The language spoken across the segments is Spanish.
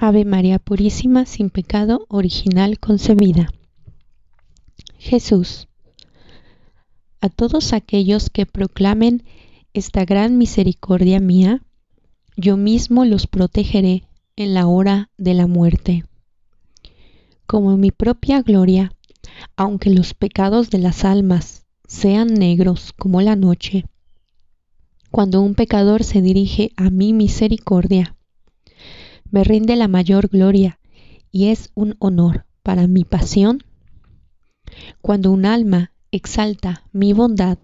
Ave María Purísima, sin pecado original concebida. Jesús, a todos aquellos que proclamen esta gran misericordia mía, yo mismo los protegeré en la hora de la muerte. Como mi propia gloria, aunque los pecados de las almas sean negros como la noche, cuando un pecador se dirige a mi misericordia, me rinde la mayor gloria y es un honor para mi pasión. Cuando un alma exalta mi bondad,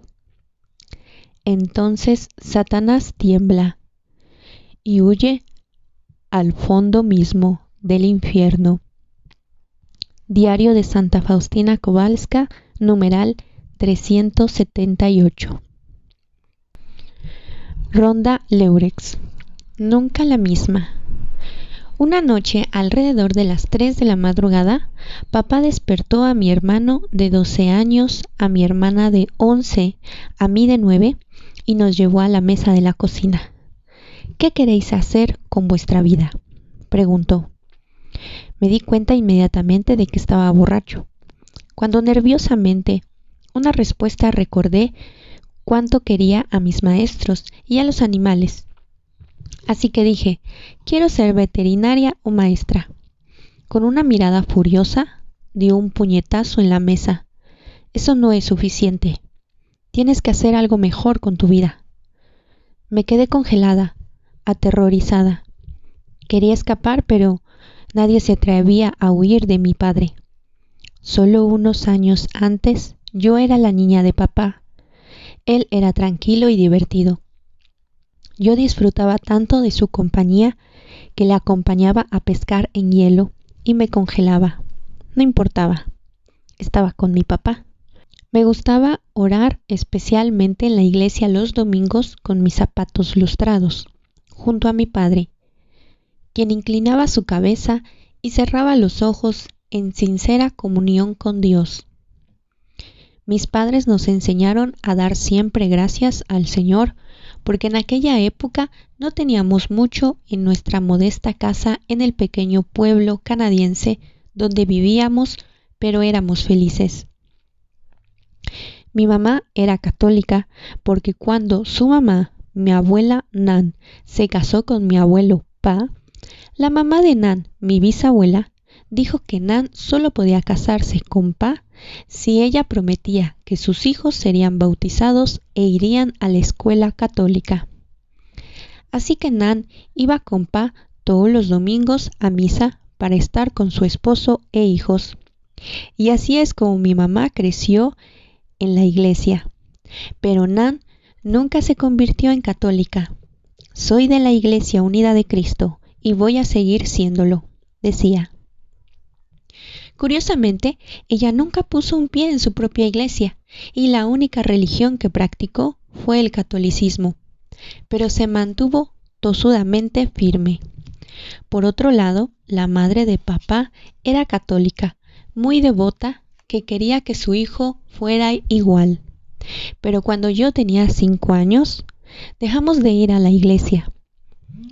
entonces Satanás tiembla y huye al fondo mismo del infierno. Diario de Santa Faustina Kowalska, numeral 378. Ronda Leurex. Nunca la misma. Una noche, alrededor de las 3 de la madrugada, papá despertó a mi hermano de 12 años, a mi hermana de 11, a mí de 9, y nos llevó a la mesa de la cocina. ¿Qué queréis hacer con vuestra vida?, preguntó. Me di cuenta inmediatamente de que estaba borracho. Cuando nerviosamente una respuesta recordé cuánto quería a mis maestros y a los animales. Así que dije, quiero ser veterinaria o maestra. Con una mirada furiosa, dio un puñetazo en la mesa. Eso no es suficiente. Tienes que hacer algo mejor con tu vida. Me quedé congelada, aterrorizada. Quería escapar, pero nadie se atrevía a huir de mi padre. Solo unos años antes, yo era la niña de papá. Él era tranquilo y divertido. Yo disfrutaba tanto de su compañía que le acompañaba a pescar en hielo y me congelaba. No importaba. Estaba con mi papá. Me gustaba orar especialmente en la iglesia los domingos con mis zapatos lustrados, junto a mi padre, quien inclinaba su cabeza y cerraba los ojos en sincera comunión con Dios. Mis padres nos enseñaron a dar siempre gracias al Señor, porque en aquella época no teníamos mucho en nuestra modesta casa en el pequeño pueblo canadiense donde vivíamos, pero éramos felices. Mi mamá era católica porque cuando su mamá, mi abuela Nan, se casó con mi abuelo Pa, la mamá de Nan, mi bisabuela, dijo que Nan solo podía casarse con Pa si ella prometía que sus hijos serían bautizados e irían a la escuela católica. Así que Nan iba con Pa todos los domingos a misa para estar con su esposo e hijos. Y así es como mi mamá creció en la iglesia. Pero Nan nunca se convirtió en católica. Soy de la Iglesia Unida de Cristo y voy a seguir siéndolo, decía. Curiosamente, ella nunca puso un pie en su propia iglesia y la única religión que practicó fue el catolicismo, pero se mantuvo tosudamente firme. Por otro lado, la madre de papá era católica, muy devota, que quería que su hijo fuera igual. Pero cuando yo tenía 5 años, dejamos de ir a la iglesia.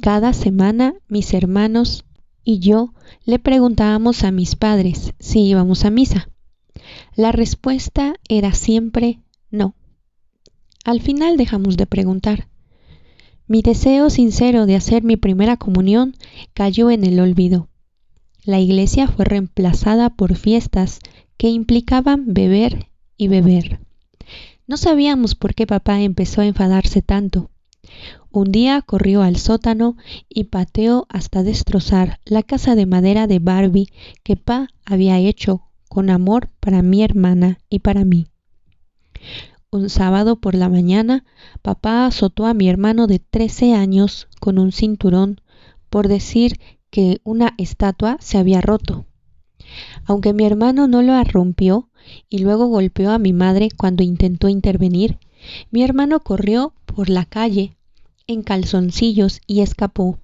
Cada semana mis hermanos y yo le preguntábamos a mis padres si íbamos a misa. La respuesta era siempre no. Al final dejamos de preguntar. Mi deseo sincero de hacer mi primera comunión cayó en el olvido. La iglesia fue reemplazada por fiestas que implicaban beber y beber. No sabíamos por qué papá empezó a enfadarse tanto. Un día corrió al sótano y pateó hasta destrozar la casa de madera de Barbie que Pa había hecho con amor para mi hermana y para mí. Un sábado por la mañana, papá azotó a mi hermano de 13 años con un cinturón por decir que una estatua se había roto. Aunque mi hermano no lo rompió y luego golpeó a mi madre cuando intentó intervenir, mi hermano corrió por la calle en calzoncillos y escapó,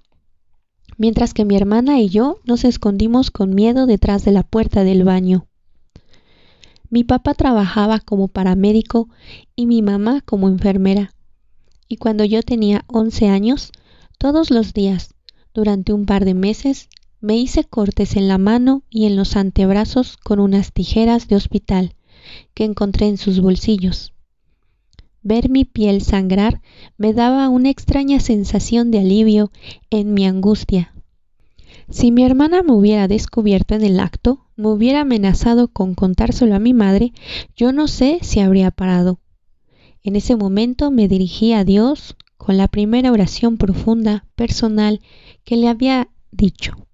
mientras que mi hermana y yo nos escondimos con miedo detrás de la puerta del baño. Mi papá trabajaba como paramédico y mi mamá como enfermera, y cuando yo tenía 11 años, todos los días, durante un par de meses, Me hice cortes en la mano y en los antebrazos con unas tijeras de hospital que encontré en sus bolsillos. Ver mi piel sangrar me daba una extraña sensación de alivio en mi angustia. Si mi hermana me hubiera descubierto en el acto, me hubiera amenazado con contárselo a mi madre, yo no sé si habría parado. En ese momento me dirigí a Dios con la primera oración profunda, personal, que le había dicho.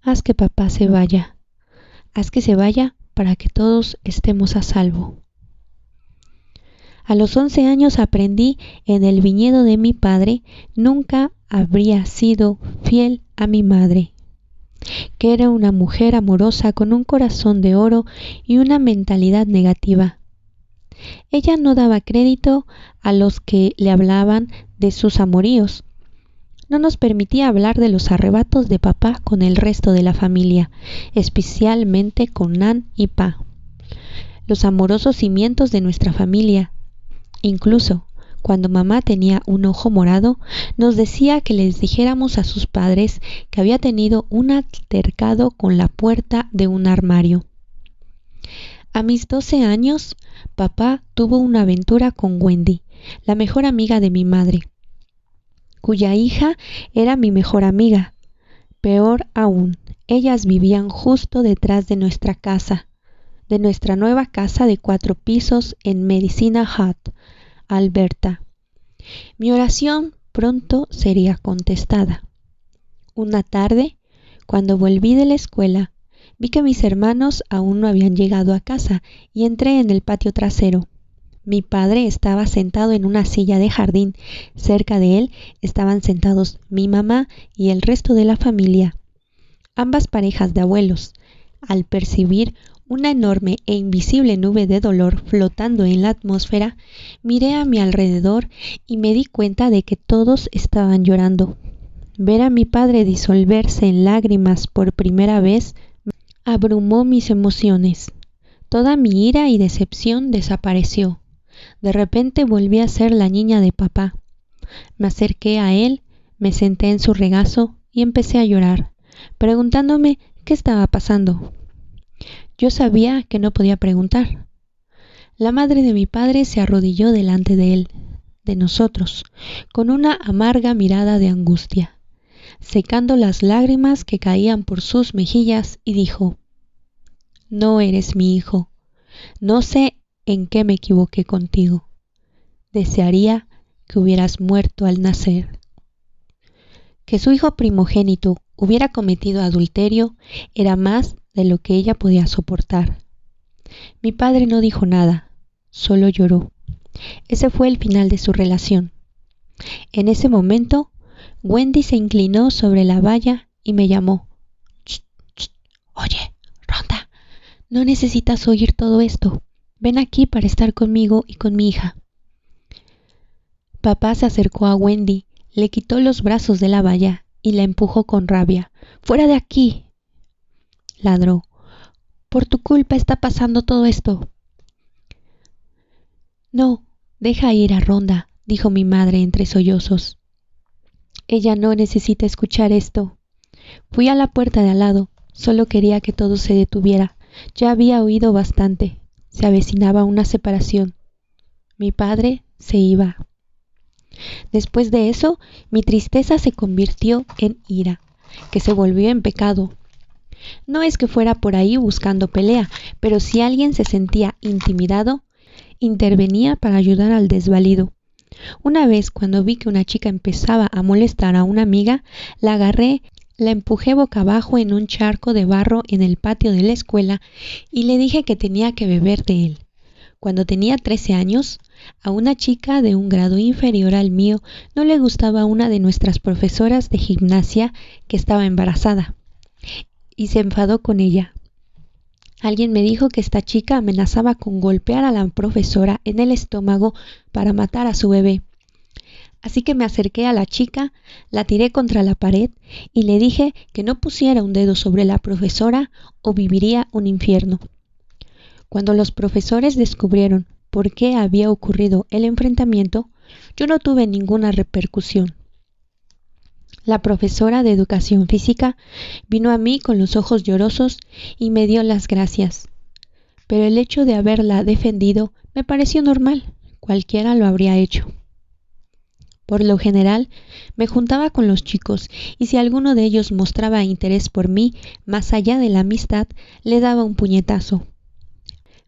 Haz que papá se vaya. Haz que se vaya para que todos estemos a salvo. A los 11 años aprendí en el viñedo de mi padre, nunca habría sido fiel a mi madre, que era una mujer amorosa con un corazón de oro y una mentalidad negativa. Ella no daba crédito a los que le hablaban de sus amoríos. No nos permitía hablar de los arrebatos de papá con el resto de la familia, especialmente con Nan y Pa, los amorosos cimientos de nuestra familia. Incluso, cuando mamá tenía un ojo morado, nos decía que les dijéramos a sus padres que había tenido un altercado con la puerta de un armario. A mis 12 años, papá tuvo una aventura con Wendy, la mejor amiga de mi madre, cuya hija era mi mejor amiga. Peor aún, ellas vivían justo detrás de nuestra casa, de nuestra nueva casa de 4 pisos en Medicina Hat, Alberta. Mi oración pronto sería contestada. Una tarde, cuando volví de la escuela, vi que mis hermanos aún no habían llegado a casa y entré en el patio trasero. Mi padre estaba sentado en una silla de jardín. Cerca de él estaban sentados mi mamá y el resto de la familia, ambas parejas de abuelos. Al percibir una enorme e invisible nube de dolor flotando en la atmósfera, miré a mi alrededor y me di cuenta de que todos estaban llorando. Ver a mi padre disolverse en lágrimas por primera vez abrumó mis emociones. Toda mi ira y decepción desapareció. De repente volví a ser la niña de papá. Me acerqué a él, me senté en su regazo y empecé a llorar, preguntándome qué estaba pasando. Yo sabía que no podía preguntar. La madre de mi padre se arrodilló delante de él, de nosotros, con una amarga mirada de angustia, secando las lágrimas que caían por sus mejillas, y dijo: No eres mi hijo. No sé en qué me equivoqué contigo. Desearía que hubieras muerto al nacer. Que su hijo primogénito hubiera cometido adulterio era más de lo que ella podía soportar. Mi padre no dijo nada, solo lloró. Ese fue el final de su relación. En ese momento, Wendy se inclinó sobre la valla y me llamó. Ch, ch, oye, Rhonda, no necesitas oír todo esto. Ven aquí para estar conmigo y con mi hija. Papá se acercó a Wendy, le quitó los brazos de la valla y la empujó con rabia. ¡Fuera de aquí!, ladró. Por tu culpa está pasando todo esto. No, deja ir a Rhonda, dijo mi madre entre sollozos. Ella no necesita escuchar esto. Fui a la puerta de al lado, solo quería que todo se detuviera. Ya había oído bastante. Se avecinaba una separación. Mi padre se iba. Después de eso, mi tristeza se convirtió en ira, que se volvió en pecado. No es que fuera por ahí buscando pelea, pero si alguien se sentía intimidado, intervenía para ayudar al desvalido. Una vez, cuando vi que una chica empezaba a molestar a una amiga, la agarré, la empujé boca abajo en un charco de barro en el patio de la escuela y le dije que tenía que beber de él. Cuando tenía 13 años, a una chica de un grado inferior al mío no le gustaba una de nuestras profesoras de gimnasia que estaba embarazada y se enfadó con ella. Alguien me dijo que esta chica amenazaba con golpear a la profesora en el estómago para matar a su bebé. Así que me acerqué a la chica, la tiré contra la pared y le dije que no pusiera un dedo sobre la profesora o viviría un infierno. Cuando los profesores descubrieron por qué había ocurrido el enfrentamiento, yo no tuve ninguna repercusión. La profesora de educación física vino a mí con los ojos llorosos y me dio las gracias. Pero el hecho de haberla defendido me pareció normal, cualquiera lo habría hecho. Por lo general, me juntaba con los chicos y si alguno de ellos mostraba interés por mí, más allá de la amistad, le daba un puñetazo.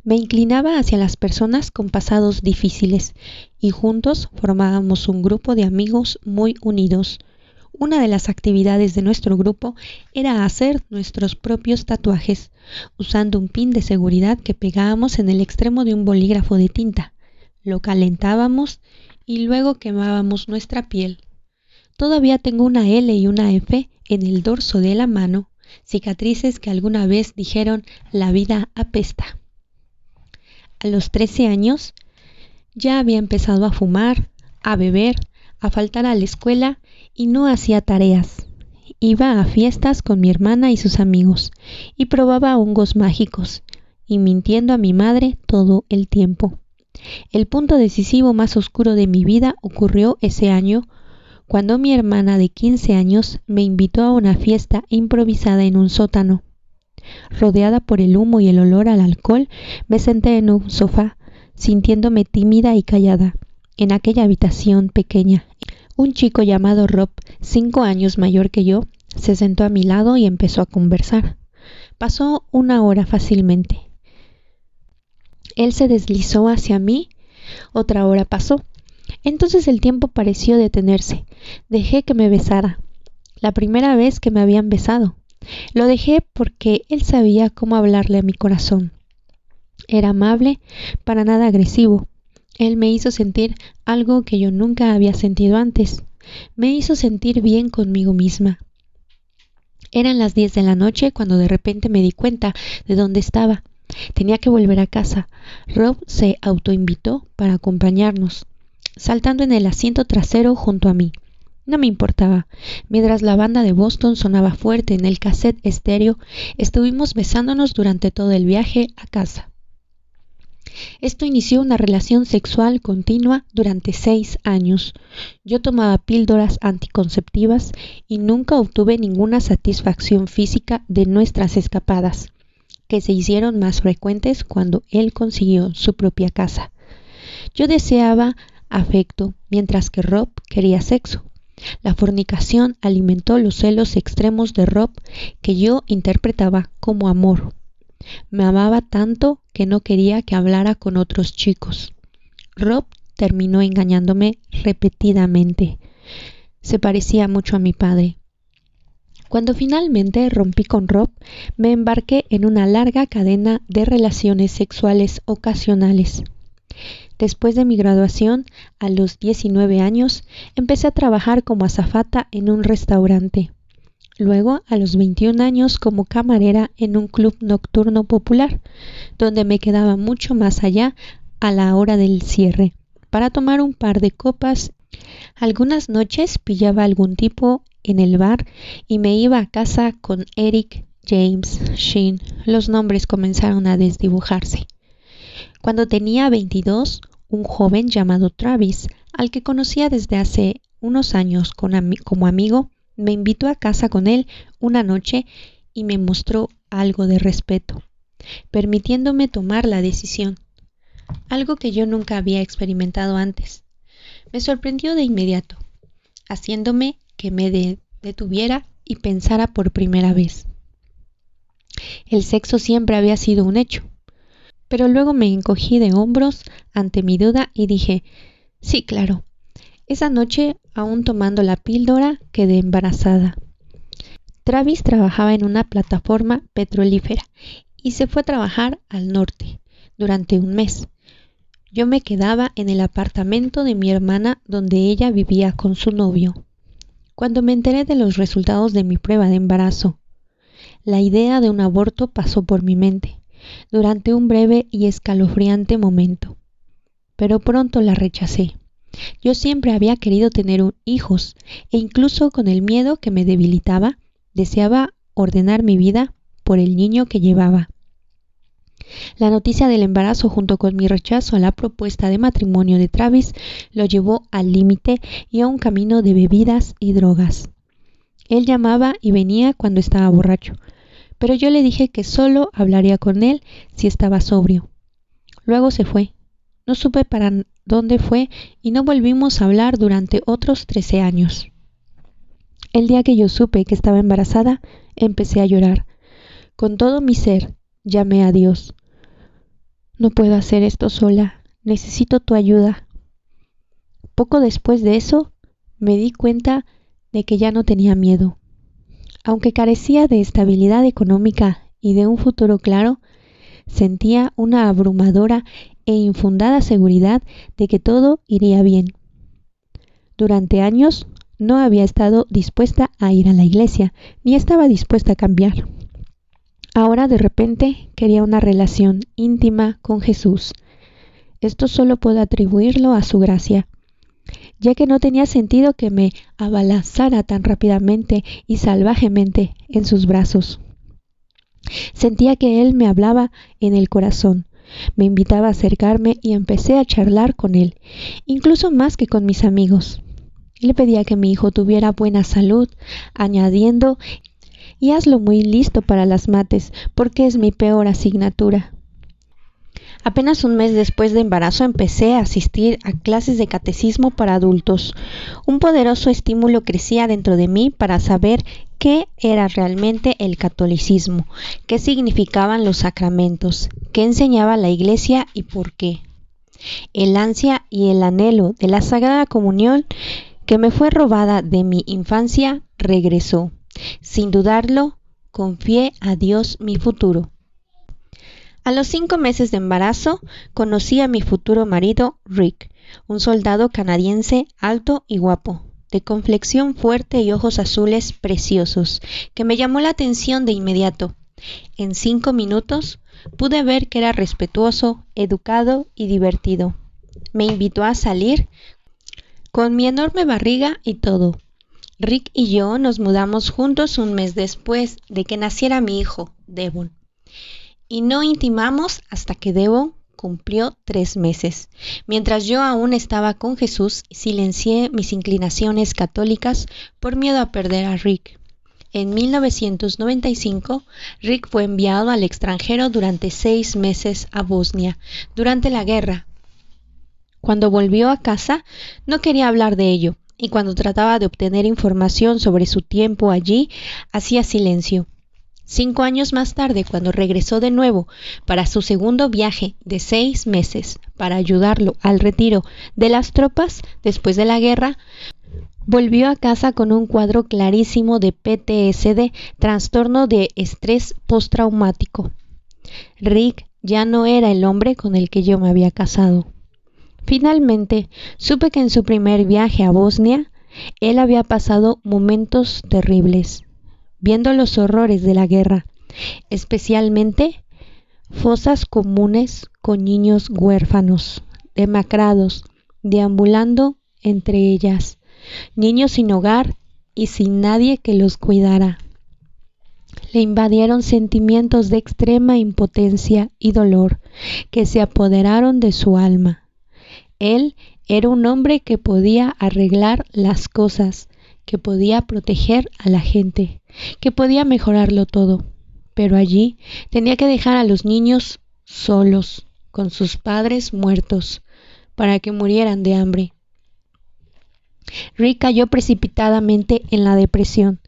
Me inclinaba hacia las personas con pasados difíciles y juntos formábamos un grupo de amigos muy unidos. Una de las actividades de nuestro grupo era hacer nuestros propios tatuajes, usando un pin de seguridad que pegábamos en el extremo de un bolígrafo de tinta. Lo calentábamos y luego quemábamos nuestra piel. Todavía tengo una L y una F en el dorso de la mano, cicatrices que alguna vez dijeron «la vida apesta». A los 13 años ya había empezado a fumar, a beber, a faltar a la escuela y no hacía tareas. Iba a fiestas con mi hermana y sus amigos y probaba hongos mágicos y mintiendo a mi madre todo el tiempo. El punto decisivo más oscuro de mi vida ocurrió ese año cuando mi hermana de 15 años me invitó a una fiesta improvisada en un sótano. Rodeada por el humo y el olor al alcohol, me senté en un sofá, sintiéndome tímida y callada, en aquella habitación pequeña. Un chico llamado Rob, 5 años mayor que yo, se sentó a mi lado y empezó a conversar. Pasó una hora fácilmente. Él se deslizó hacia mí, otra hora pasó. Entonces el tiempo pareció detenerse. Dejé que me besara. La primera vez que me habían besado. Lo dejé porque él sabía cómo hablarle a mi corazón. Era amable, para nada agresivo. Él me hizo sentir algo que yo nunca había sentido antes. Me hizo sentir bien conmigo misma. Eran las 10 de la noche cuando de repente me di cuenta de dónde estaba. Tenía que volver a casa. Rob se autoinvitó para acompañarnos, saltando en el asiento trasero junto a mí. No me importaba. Mientras la banda de Boston sonaba fuerte en el cassette estéreo, estuvimos besándonos durante todo el viaje a casa. Esto inició una relación sexual continua durante 6 años. Yo tomaba píldoras anticonceptivas y nunca obtuve ninguna satisfacción física de nuestras escapadas, que se hicieron más frecuentes cuando él consiguió su propia casa. Yo deseaba afecto, mientras que Rob quería sexo. La fornicación alimentó los celos extremos de Rob, que yo interpretaba como amor. Me amaba tanto que no quería que hablara con otros chicos. Rob terminó engañándome repetidamente. Se parecía mucho a mi padre. Cuando finalmente rompí con Rob, me embarqué en una larga cadena de relaciones sexuales ocasionales. Después de mi graduación, a los 19 años, empecé a trabajar como azafata en un restaurante. Luego, a los 21 años, como camarera en un club nocturno popular, donde me quedaba mucho más allá a la hora del cierre, para tomar un par de copas. Algunas noches pillaba algún tipo en el bar y me iba a casa con Eric, James, Sheen. Los nombres comenzaron a desdibujarse. Cuando tenía 22, un joven llamado Travis, al que conocía desde hace unos años como amigo, me invitó a casa con él una noche y me mostró algo de respeto, permitiéndome tomar la decisión, algo que yo nunca había experimentado antes. Me sorprendió de inmediato, haciéndome que me detuviera y pensara por primera vez. El sexo siempre había sido un hecho, pero luego me encogí de hombros ante mi duda y dije, sí, claro. Esa noche, aún tomando la píldora, quedé embarazada. Travis trabajaba en una plataforma petrolífera y se fue a trabajar al norte durante un mes. Yo me quedaba en el apartamento de mi hermana donde ella vivía con su novio. Cuando me enteré de los resultados de mi prueba de embarazo, la idea de un aborto pasó por mi mente durante un breve y escalofriante momento, pero pronto la rechacé. Yo siempre había querido tener hijos e incluso con el miedo que me debilitaba, deseaba ordenar mi vida por el niño que llevaba. La noticia del embarazo junto con mi rechazo a la propuesta de matrimonio de Travis lo llevó al límite y a un camino de bebidas y drogas. Él llamaba y venía cuando estaba borracho, pero yo le dije que solo hablaría con él si estaba sobrio. Luego se fue. No supe para dónde fue y no volvimos a hablar durante otros 13 años. El día que yo supe que estaba embarazada, empecé a llorar. Con todo mi ser, llamé a Dios. No puedo hacer esto sola. Necesito tu ayuda. Poco después de eso, me di cuenta de que ya no tenía miedo. Aunque carecía de estabilidad económica y de un futuro claro, sentía una abrumadora e infundada seguridad de que todo iría bien. Durante años no había estado dispuesta a ir a la iglesia, ni estaba dispuesta a cambiar. Ahora de repente quería una relación íntima con Jesús. Esto solo puedo atribuirlo a su gracia, ya que no tenía sentido que me abalanzara tan rápidamente y salvajemente en sus brazos. Sentía que Él me hablaba en el corazón, me invitaba a acercarme y empecé a charlar con Él, incluso más que con mis amigos. Le pedía que mi hijo tuviera buena salud, añadiendo, y hazlo muy listo para las mates, porque es mi peor asignatura. Apenas un mes después de embarazo empecé a asistir a clases de catecismo para adultos. Un poderoso estímulo crecía dentro de mí para saber qué era realmente el catolicismo, qué significaban los sacramentos, qué enseñaba la Iglesia y por qué. El ansia y el anhelo de la Sagrada Comunión, que me fue robada de mi infancia, regresó. Sin dudarlo, confié a Dios mi futuro. A los 5 meses de embarazo, conocí a mi futuro marido, Rick, un soldado canadiense alto y guapo, de complexión fuerte y ojos azules preciosos, que me llamó la atención de inmediato. En 5 minutos, pude ver que era respetuoso, educado y divertido. Me invitó a salir con mi enorme barriga y todo. Rick y yo nos mudamos juntos un mes después de que naciera mi hijo, Devon. Y no intimamos hasta que Devon cumplió 3 meses. Mientras yo aún estaba con Jesús, silencié mis inclinaciones católicas por miedo a perder a Rick. En 1995, Rick fue enviado al extranjero durante 6 meses a Bosnia, durante la guerra. Cuando volvió a casa, no quería hablar de ello, y cuando trataba de obtener información sobre su tiempo allí, hacía silencio. 5 años más tarde, cuando regresó de nuevo para su segundo viaje de 6 meses para ayudarlo al retiro de las tropas después de la guerra, volvió a casa con un cuadro clarísimo de PTSD, trastorno de estrés postraumático. Rick ya no era el hombre con el que yo me había casado. Finalmente, supe que en su primer viaje a Bosnia, él había pasado momentos terribles, viendo los horrores de la guerra, especialmente fosas comunes con niños huérfanos, demacrados, deambulando entre ellas, niños sin hogar y sin nadie que los cuidara. Le invadieron sentimientos de extrema impotencia y dolor que se apoderaron de su alma. Él era un hombre que podía arreglar las cosas, que podía proteger a la gente, que podía mejorarlo todo, pero allí tenía que dejar a los niños solos, con sus padres muertos, para que murieran de hambre. Rick cayó precipitadamente en la depresión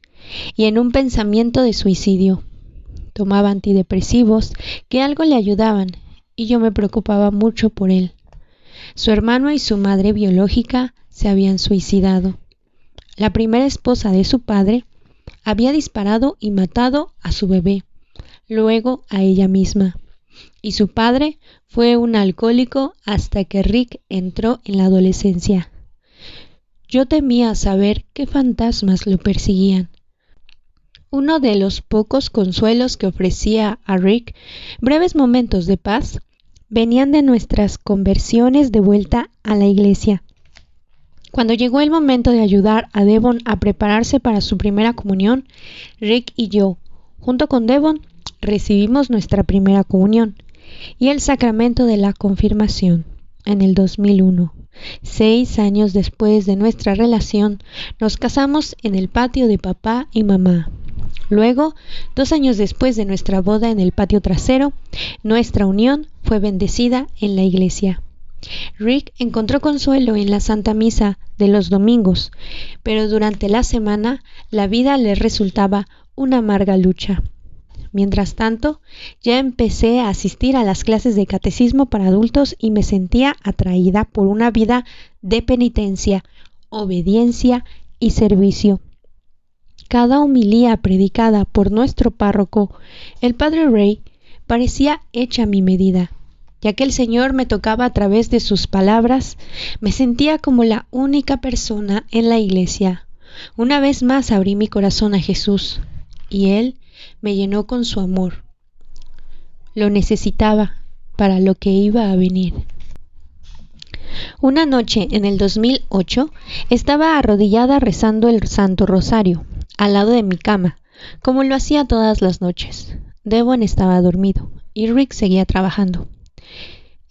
y en un pensamiento de suicidio. Tomaba antidepresivos que algo le ayudaban y yo me preocupaba mucho por él. Su hermano y su madre biológica se habían suicidado. La primera esposa de su padre había disparado y matado a su bebé, luego a ella misma, y su padre fue un alcohólico hasta que Rick entró en la adolescencia. Yo temía saber qué fantasmas lo perseguían. Uno de los pocos consuelos que ofrecía a Rick, breves momentos de paz, venían de nuestras conversiones de vuelta a la iglesia. Cuando llegó el momento de ayudar a Devon a prepararse para su primera comunión, Rick y yo, junto con Devon, recibimos nuestra primera comunión y el sacramento de la confirmación en el 2001. 6 años después de nuestra relación, nos casamos en el patio de papá y mamá. Luego, 2 años después de nuestra boda en el patio trasero, nuestra unión fue bendecida en la iglesia. Rick encontró consuelo en la Santa Misa de los domingos, pero durante la semana la vida le resultaba una amarga lucha. Mientras tanto, ya empecé a asistir a las clases de catecismo para adultos y me sentía atraída por una vida de penitencia, obediencia y servicio. Cada homilía predicada por nuestro párroco, el Padre Ray, parecía hecha a mi medida. Ya que el Señor me tocaba a través de sus palabras, me sentía como la única persona en la iglesia. Una vez más abrí mi corazón a Jesús y Él me llenó con su amor. Lo necesitaba para lo que iba a venir. Una noche en el 2008 estaba arrodillada rezando el Santo Rosario al lado de mi cama, como lo hacía todas las noches. Devon estaba dormido y Rick seguía trabajando.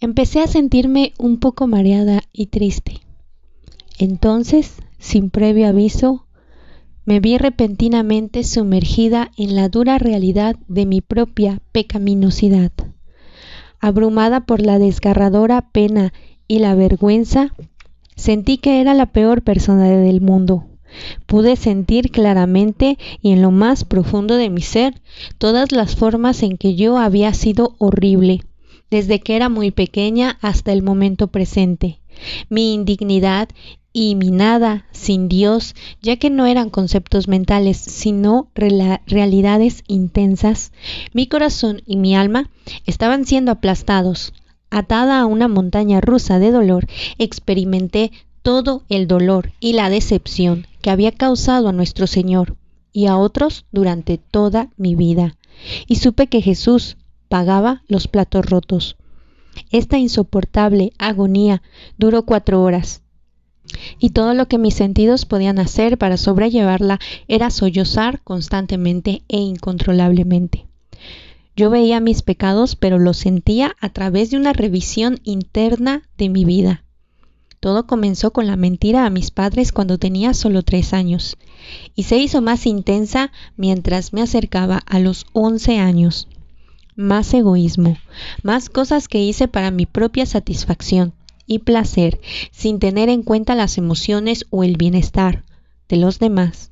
Empecé a sentirme un poco mareada y triste. Entonces, sin previo aviso, me vi repentinamente sumergida en la dura realidad de mi propia pecaminosidad. Abrumada por la desgarradora pena y la vergüenza, sentí que era la peor persona del mundo. Pude sentir claramente y en lo más profundo de mi ser todas las formas en que yo había sido horrible, desde que era muy pequeña hasta el momento presente. Mi indignidad y mi nada sin Dios, ya que no eran conceptos mentales, sino realidades intensas. Mi corazón y mi alma estaban siendo aplastados. Atada a una montaña rusa de dolor, experimenté todo el dolor y la decepción que había causado a nuestro Señor y a otros durante toda mi vida. Y supe que Jesús pagaba los platos rotos. Esta insoportable agonía duró 4 horas. Y todo lo que mis sentidos podían hacer para sobrellevarla era sollozar constantemente e incontrolablemente. Yo veía mis pecados, pero los sentía a través de una revisión interna de mi vida. Todo comenzó con la mentira a mis padres cuando tenía solo 3 años, y se hizo más intensa mientras me acercaba a los 11 años. Más egoísmo, más cosas que hice para mi propia satisfacción y placer, sin tener en cuenta las emociones o el bienestar de los demás.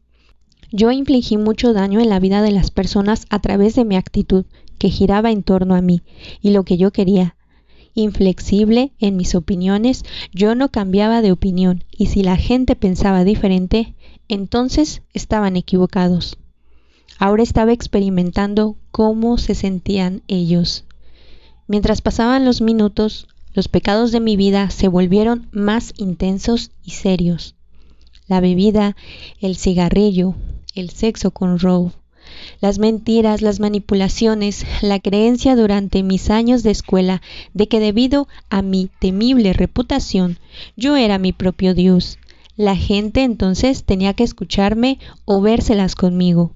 Yo infligí mucho daño en la vida de las personas a través de mi actitud, que giraba en torno a mí y lo que yo quería. Inflexible en mis opiniones, yo no cambiaba de opinión, y si la gente pensaba diferente, entonces estaban equivocados. Ahora estaba experimentando cómo se sentían ellos. Mientras pasaban los minutos, los pecados de mi vida se volvieron más intensos y serios. La bebida, el cigarrillo, el sexo con Rob, las mentiras, las manipulaciones, la creencia durante mis años de escuela de que debido a mi temible reputación yo era mi propio Dios. La gente entonces tenía que escucharme o vérselas conmigo.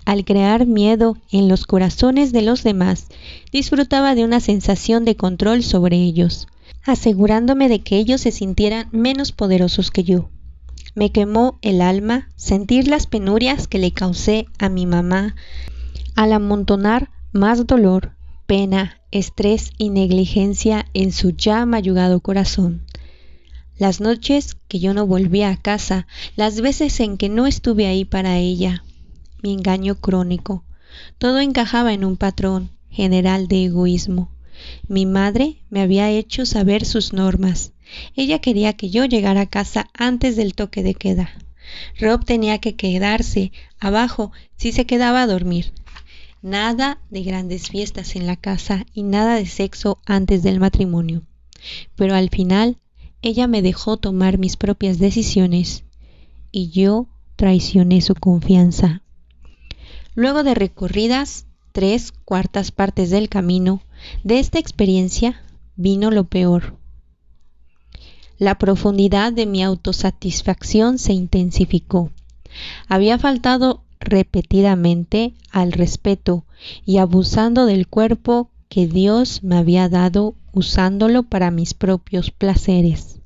Al crear miedo en los corazones de los demás, disfrutaba de una sensación de control sobre ellos, asegurándome de que ellos se sintieran menos poderosos que yo. Me quemó el alma sentir las penurias que le causé a mi mamá al amontonar más dolor, pena, estrés y negligencia en su ya mayugado corazón. Las noches que yo no volvía a casa, las veces en que no estuve ahí para ella, mi engaño crónico, todo encajaba en un patrón general de egoísmo. Mi madre me había hecho saber sus normas. Ella quería que yo llegara a casa antes del toque de queda. Rob tenía que quedarse abajo si se quedaba a dormir. Nada de grandes fiestas en la casa y nada de sexo antes del matrimonio. Pero al final, ella me dejó tomar mis propias decisiones y yo traicioné su confianza. Luego de recorridas 3/4 partes del camino, de esta experiencia vino lo peor. La profundidad de mi autosatisfacción se intensificó. Había faltado repetidamente al respeto y abusando del cuerpo que Dios me había dado usándolo para mis propios placeres.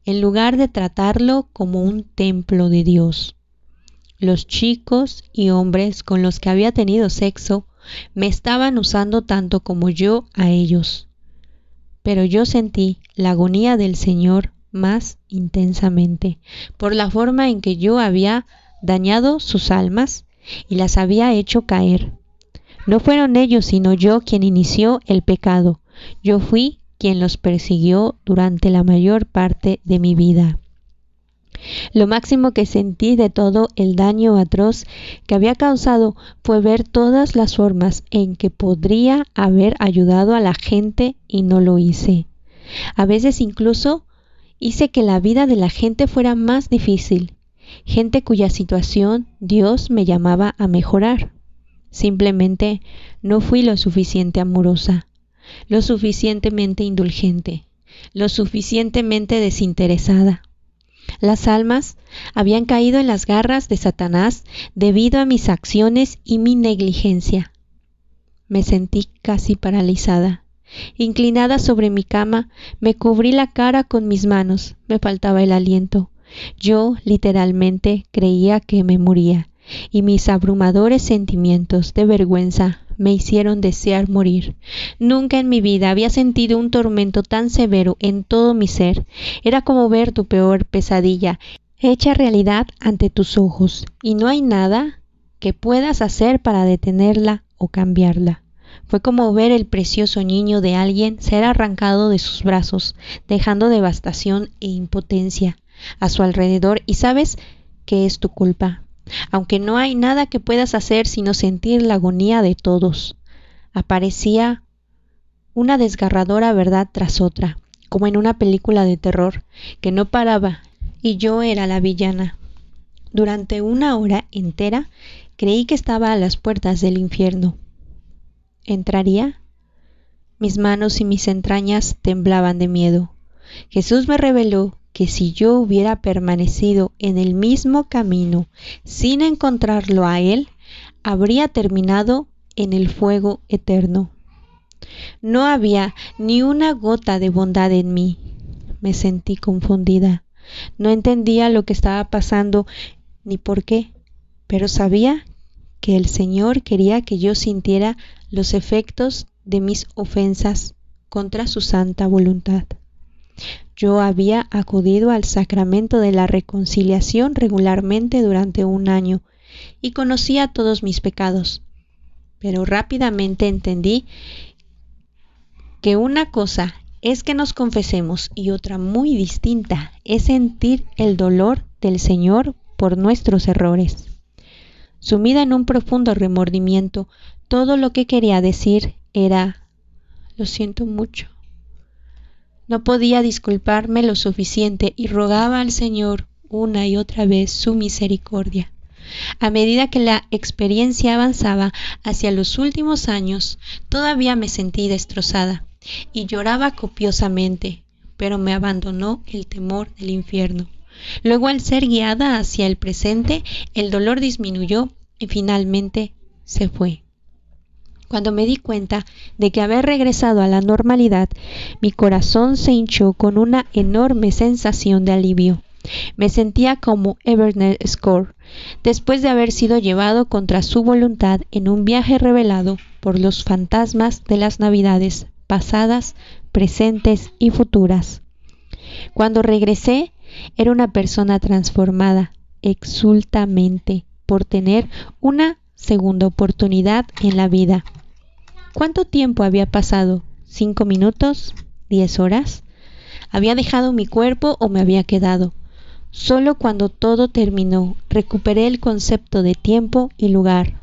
en lugar de tratarlo como un templo de Dios. Los chicos y hombres con los que había tenido sexo me estaban usando tanto como yo a ellos. Pero yo sentí la agonía del Señor más intensamente, por la forma en que yo había dañado sus almas y las había hecho caer. No fueron ellos sino yo quien inició el pecado. Yo fui quien los persiguió durante la mayor parte de mi vida. Lo máximo que sentí de todo el daño atroz que había causado fue ver todas las formas en que podría haber ayudado a la gente y no lo hice. A veces incluso hice que la vida de la gente fuera más difícil, gente cuya situación Dios me llamaba a mejorar. Simplemente no fui lo suficiente amorosa, lo suficientemente indulgente, lo suficientemente desinteresada. Las almas habían caído en las garras de Satanás debido a mis acciones y mi negligencia. Me sentí casi paralizada. Inclinada sobre mi cama, me cubrí la cara con mis manos. Me faltaba el aliento. Yo, literalmente, creía que me moría, y mis abrumadores sentimientos de vergüenza me hicieron desear morir. Nunca en mi vida había sentido un tormento tan severo en todo mi ser. Era como ver tu peor pesadilla hecha realidad ante tus ojos, y no hay nada que puedas hacer para detenerla o cambiarla. Fue como ver el precioso niño de alguien ser arrancado de sus brazos, dejando devastación e impotencia a su alrededor, y sabes que es tu culpa. Aunque no hay nada que puedas hacer sino sentir la agonía de todos. Aparecía una desgarradora verdad tras otra, como en una película de terror, que no paraba, y yo era la villana. Durante una hora entera creí que estaba a las puertas del infierno. ¿Entraría? Mis manos y mis entrañas temblaban de miedo. Jesús me reveló que si yo hubiera permanecido en el mismo camino sin encontrarlo a Él, habría terminado en el fuego eterno. No había ni una gota de bondad en mí. Me sentí confundida. No entendía lo que estaba pasando ni por qué, pero sabía que el Señor quería que yo sintiera los efectos de mis ofensas contra su santa voluntad. Yo había acudido al sacramento de la reconciliación regularmente durante un año y conocía todos mis pecados, pero rápidamente entendí que una cosa es que nos confesemos y otra muy distinta es sentir el dolor del Señor por nuestros errores. Sumida en un profundo remordimiento, todo lo que quería decir era: lo siento mucho. No podía disculparme lo suficiente y rogaba al Señor una y otra vez su misericordia. A medida que la experiencia avanzaba hacia los últimos años, todavía me sentí destrozada y lloraba copiosamente, pero me abandonó el temor del infierno. Luego, al ser guiada hacia el presente, el dolor disminuyó y finalmente se fue. Cuando me di cuenta de que haber regresado a la normalidad, mi corazón se hinchó con una enorme sensación de alivio. Me sentía como Ebenezer Scrooge, después de haber sido llevado contra su voluntad en un viaje revelado por los fantasmas de las navidades pasadas, presentes y futuras. Cuando regresé, era una persona transformada exultamente por tener una segunda oportunidad en la vida. ¿Cuánto tiempo había pasado? ¿5 minutos? ¿10 horas? ¿Había dejado mi cuerpo o me había quedado? Solo cuando todo terminó, recuperé el concepto de tiempo y lugar.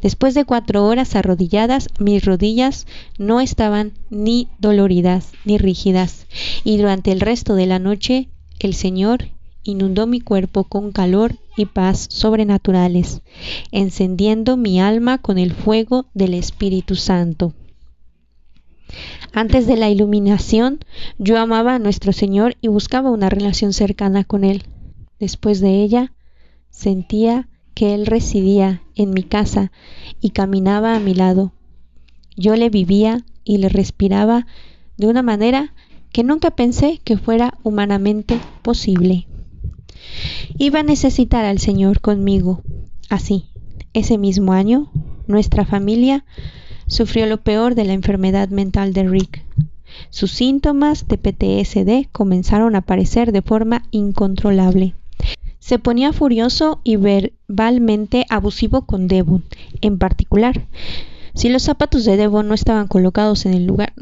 Después de 4 horas arrodilladas, mis rodillas no estaban ni doloridas ni rígidas, y durante el resto de la noche, el Señor inundó mi cuerpo con calor y paz sobrenaturales, encendiendo mi alma con el fuego del Espíritu Santo. Antes de la iluminación, yo amaba a nuestro Señor y buscaba una relación cercana con Él. Después de ella, sentía que Él residía en mi casa y caminaba a mi lado. Yo le vivía y le respiraba de una manera que nunca pensé que fuera humanamente posible. Iba a necesitar al Señor conmigo. Así, ese mismo año, nuestra familia sufrió lo peor de la enfermedad mental de Rick. Sus síntomas de PTSD comenzaron a aparecer de forma incontrolable. Se ponía furioso y verbalmente abusivo con Devon, en particular. Si los zapatos de Devon no estaban colocados en el lugar...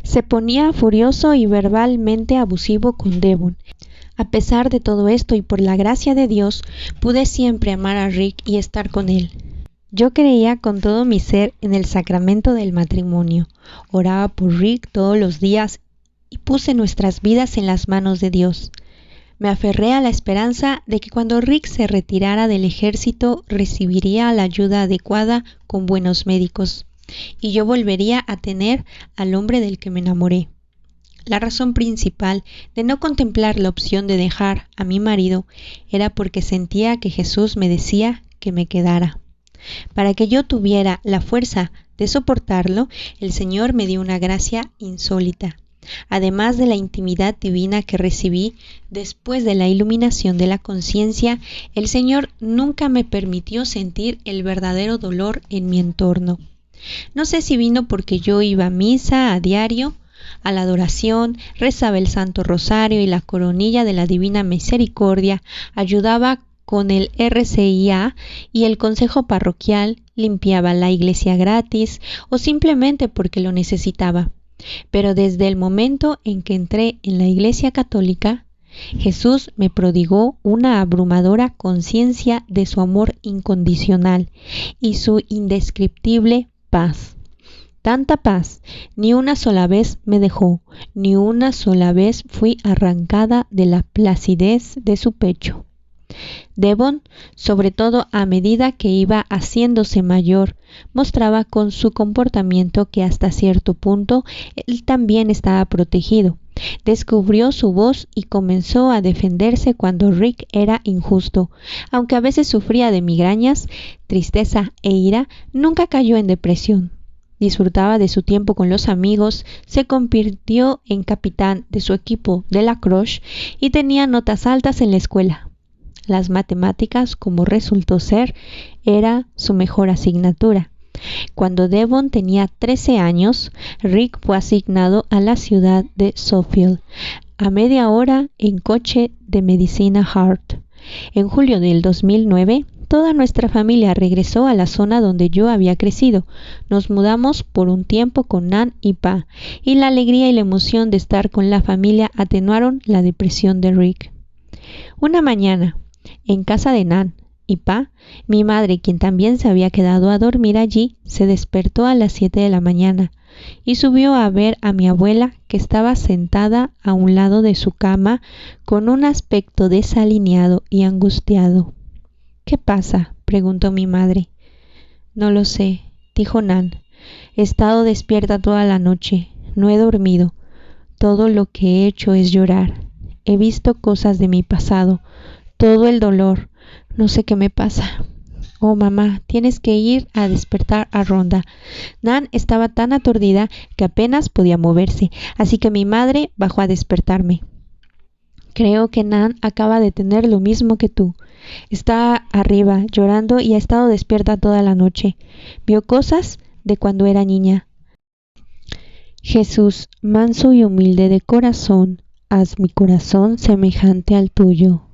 Se ponía furioso y verbalmente abusivo con Devon. A pesar de todo esto y por la gracia de Dios, pude siempre amar a Rick y estar con él. Yo creía con todo mi ser en el sacramento del matrimonio. Oraba por Rick todos los días y puse nuestras vidas en las manos de Dios. Me aferré a la esperanza de que cuando Rick se retirara del ejército recibiría la ayuda adecuada con buenos médicos y yo volvería a tener al hombre del que me enamoré. La razón principal de no contemplar la opción de dejar a mi marido era porque sentía que Jesús me decía que me quedara. Para que yo tuviera la fuerza de soportarlo, el Señor me dio una gracia insólita. Además de la intimidad divina que recibí después de la iluminación de la conciencia, el Señor nunca me permitió sentir el verdadero dolor en mi entorno. No sé si vino porque yo iba a misa a diario, a la adoración, rezaba el Santo Rosario y la coronilla de la Divina Misericordia, ayudaba con el RCIA y el consejo parroquial, limpiaba la iglesia gratis o simplemente porque lo necesitaba. Pero desde el momento en que entré en la Iglesia Católica, Jesús me prodigó una abrumadora conciencia de su amor incondicional y su indescriptible paz. Tanta paz, ni una sola vez me dejó, ni una sola vez fui arrancada de la placidez de su pecho. Devon, sobre todo a medida que iba haciéndose mayor, mostraba con su comportamiento que hasta cierto punto él también estaba protegido. Descubrió su voz y comenzó a defenderse cuando Rick era injusto. Aunque a veces sufría de migrañas, tristeza e ira, nunca cayó en depresión. Disfrutaba de su tiempo con los amigos, se convirtió en capitán de su equipo de lacrosse y tenía notas altas en la escuela. Las matemáticas, como resultó ser, era su mejor asignatura. Cuando Devon tenía 13 años, Rick fue asignado a la ciudad de Sheffield, a media hora en coche de Medicina Hat. En julio del 2009, toda nuestra familia regresó a la zona donde yo había crecido. Nos mudamos por un tiempo con Nan y Pa, y la alegría y la emoción de estar con la familia atenuaron la depresión de Rick. Una mañana, en casa de Nan y Pa, mi madre, quien también se había quedado a dormir allí, se despertó a las 7 de la mañana y subió a ver a mi abuela, que estaba sentada a un lado de su cama con un aspecto desalineado y angustiado. «¿Qué pasa?», preguntó mi madre. «No lo sé», dijo Nan. «He estado despierta toda la noche, no he dormido. Todo lo que he hecho es llorar. He visto cosas de mi pasado, todo el dolor. No sé qué me pasa». «Oh, mamá, tienes que ir a despertar a Rhonda». Nan estaba tan aturdida que apenas podía moverse, así que mi madre bajó a despertarme. «Creo que Nan acaba de tener lo mismo que tú. Está arriba, llorando y ha estado despierta toda la noche. Vio cosas de cuando era niña». Jesús, manso y humilde de corazón, haz mi corazón semejante al tuyo.